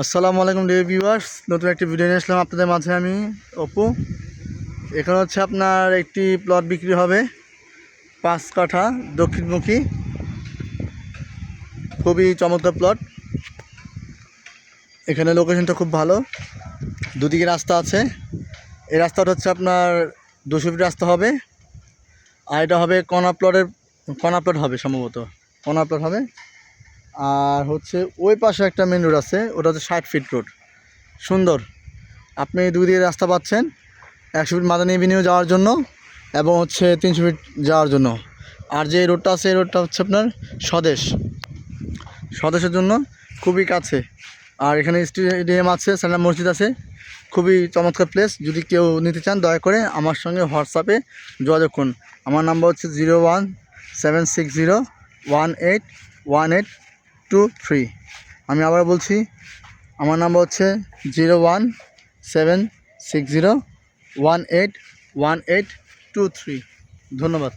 আসসালামু আলাইকুম dear viewers, নতুন একটি ভিডিও নিয়ে আসলাম আপনাদের মাঝে। আমি অপু। এখানে হচ্ছে আপনার একটি প্লট বিক্রি হবে 5 কাঠা দক্ষিণমুখী, খুবই চমৎকার প্লট। এখানে লোকেশনটা খুব ভালো, দুদিকে রাস্তা আছে। এই রাস্তাটা হচ্ছে আপনার 200 ফিট রাস্তা হবে, আর এটা হবে কর্নার প্লট হবে, সম্ভবত কর্নার প্লট হবে। আর হচ্ছে ওই পাশে একটা মেন রোড আছে, ওটা হচ্ছে 60 ফিট রোড, সুন্দর। আপনি দুই দিকে রাস্তা পাচ্ছেন, 100 ফিট মাদানী এভিনিউ যাওয়ার জন্য এবং হচ্ছে 300 ফিট যাওয়ার জন্য। আর যে রোডটা আছে, এই রোডটা হচ্ছে আপনার স্বদেশের জন্য খুবই কাছে। আর এখানে স্টেডিয়াম আছে, সালাম মসজিদ আছে, খুবই চমৎকার প্লেস। যদি কেউ নিতে চান দয়া করে আমার সঙ্গে হোয়াটসঅ্যাপে যোগাযোগ করুন। আমার নাম্বার হচ্ছে 01760181823। আমি আবার বলছি, আমার নাম্বার হচ্ছে 01760181823। ধন্যবাদ।